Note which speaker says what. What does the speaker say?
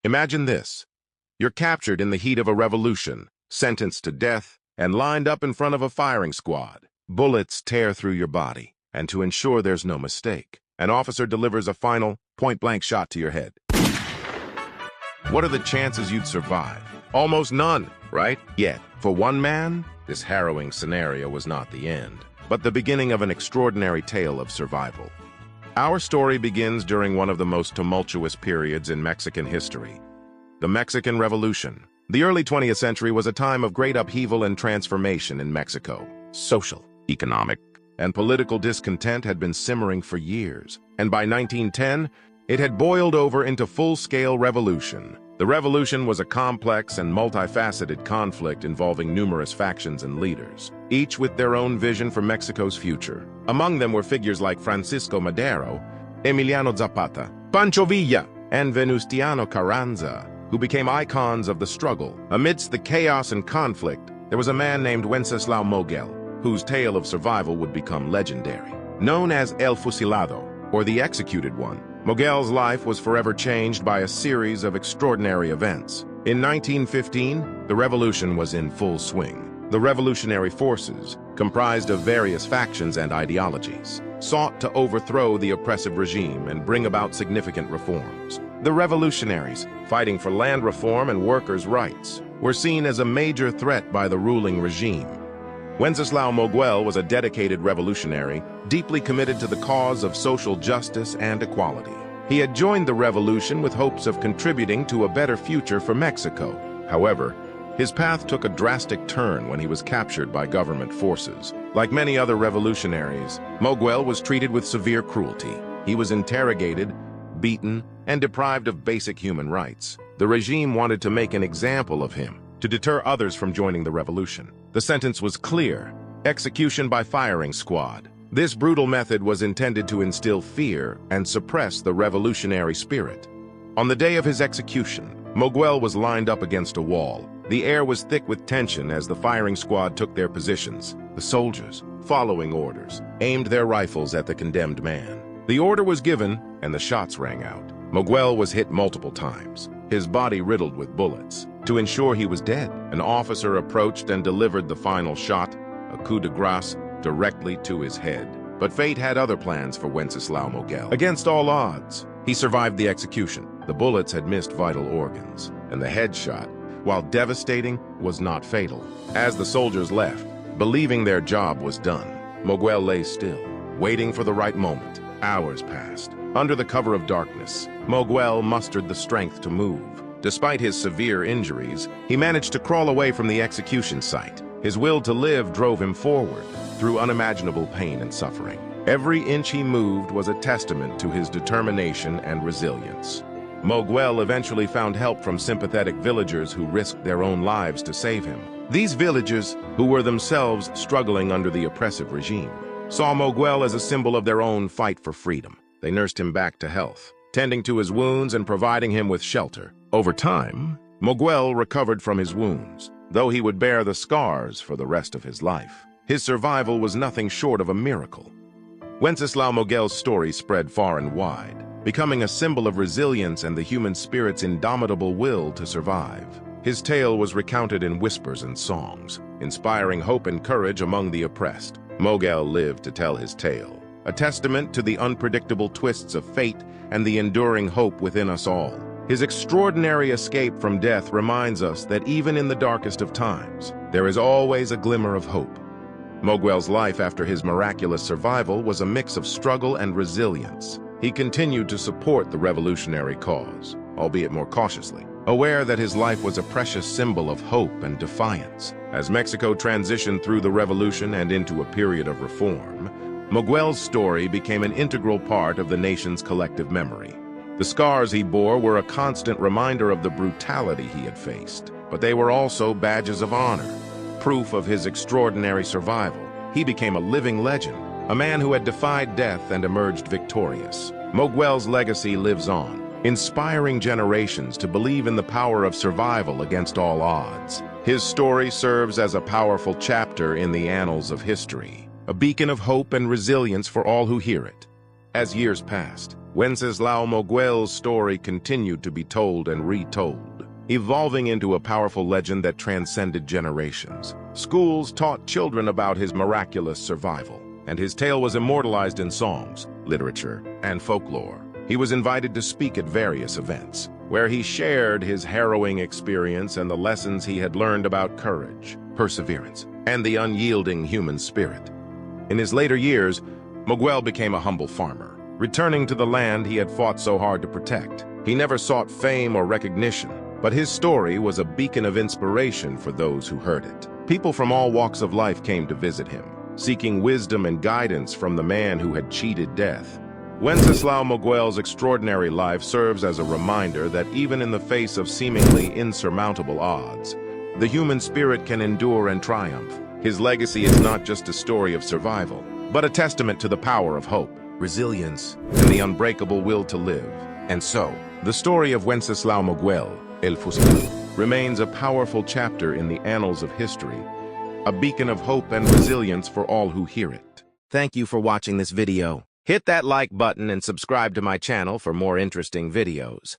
Speaker 1: Imagine this. You're captured in the heat of a revolution, sentenced to death, and lined up in front of a firing squad. Bullets tear through your body, and to ensure there's no mistake, an officer delivers a final, point-blank shot to your head. What are the chances you'd survive? Almost none, right? Yet, for one man, this harrowing scenario was not the end, but the beginning of an extraordinary tale of survival. Our story begins during one of the most tumultuous periods in Mexican history, the Mexican Revolution. The early 20th century was a time of great upheaval and transformation in Mexico. Social, economic, and political discontent had been simmering for years, and by 1910, it had boiled over into full-scale revolution. The revolution was a complex and multifaceted conflict involving numerous factions and leaders, each with their own vision for Mexico's future. Among them were figures like Francisco Madero, Emiliano Zapata, Pancho Villa, and Venustiano Carranza, who became icons of the struggle. Amidst the chaos and conflict, there was a man named Wenseslao Moguel, whose tale of survival would become legendary. Known as El Fusilado, or the Executed One, Moguel's life was forever changed by a series of extraordinary events. In 1915, the revolution was in full swing. The revolutionary forces, comprised of various factions and ideologies, sought to overthrow the oppressive regime and bring about significant reforms. The revolutionaries, fighting for land reform and workers' rights, were seen as a major threat by the ruling regime. Wenseslao Moguel was a dedicated revolutionary, deeply committed to the cause of social justice and equality. He had joined the revolution with hopes of contributing to a better future for Mexico. However, his path took a drastic turn when he was captured by government forces. Like many other revolutionaries, Moguel was treated with severe cruelty. He was interrogated, beaten, and deprived of basic human rights. The regime wanted to make an example of him, to deter others from joining the revolution. The sentence was clear: execution by firing squad. This brutal method was intended to instill fear and suppress the revolutionary spirit. On the day of his execution, Moguel was lined up against a wall. The air was thick with tension as the firing squad took their positions. The soldiers, following orders, aimed their rifles at the condemned man. The order was given, and the shots rang out. Moguel was hit multiple times, his body riddled with bullets. To ensure he was dead, an officer approached and delivered the final shot, a coup de grace, directly to his head. But fate had other plans for Wenceslao Moguel. Against all odds, he survived the execution. The bullets had missed vital organs, and the headshot, while devastating, was not fatal. As the soldiers left, believing their job was done, Moguel lay still, waiting for the right moment. Hours passed. Under the cover of darkness, Moguel mustered the strength to move. Despite his severe injuries, he managed to crawl away from the execution site. His will to live drove him forward, through unimaginable pain and suffering. Every inch he moved was a testament to his determination and resilience. Moguel eventually found help from sympathetic villagers who risked their own lives to save him. These villagers, who were themselves struggling under the oppressive regime, saw Moguel as a symbol of their own fight for freedom. They nursed him back to health, tending to his wounds and providing him with shelter. Over time, Moguel recovered from his wounds, though he would bear the scars for the rest of his life. His survival was nothing short of a miracle. Wenceslao Moguel's story spread far and wide, becoming a symbol of resilience and the human spirit's indomitable will to survive. His tale was recounted in whispers and songs, inspiring hope and courage among the oppressed. Moguel lived to tell his tale, a testament to the unpredictable twists of fate and the enduring hope within us all. His extraordinary escape from death reminds us that even in the darkest of times, there is always a glimmer of hope. Moguel's life after his miraculous survival was a mix of struggle and resilience. He continued to support the revolutionary cause, albeit more cautiously, aware that his life was a precious symbol of hope and defiance. As Mexico transitioned through the revolution and into a period of reform, Moguel's story became an integral part of the nation's collective memory. The scars he bore were a constant reminder of the brutality he had faced, but they were also badges of honor, proof of his extraordinary survival. He became a living legend, a man who had defied death and emerged victorious. Moguel's legacy lives on, inspiring generations to believe in the power of survival against all odds. His story serves as a powerful chapter in the annals of history, a beacon of hope and resilience for all who hear it. As years passed, Wenseslao Moguel's story continued to be told and retold, evolving into a powerful legend that transcended generations. Schools taught children about his miraculous survival, and his tale was immortalized in songs, literature, and folklore. He was invited to speak at various events, where he shared his harrowing experience and the lessons he had learned about courage, perseverance, and the unyielding human spirit. In his later years, Moguel became a humble farmer, returning to the land he had fought so hard to protect. He never sought fame or recognition, but his story was a beacon of inspiration for those who heard it. People from all walks of life came to visit him, seeking wisdom and guidance from the man who had cheated death. Wenceslao Moguel's extraordinary life serves as a reminder that even in the face of seemingly insurmountable odds, the human spirit can endure and triumph. His legacy is not just a story of survival, but a testament to the power of hope, resilience, and the unbreakable will to live. And so, the story of Wenceslao Moguel, El Fusilado, remains a powerful chapter in the annals of history, a beacon of hope and resilience for all who hear it.
Speaker 2: Thank you for watching this video. Hit that like button and subscribe to my channel for more interesting videos.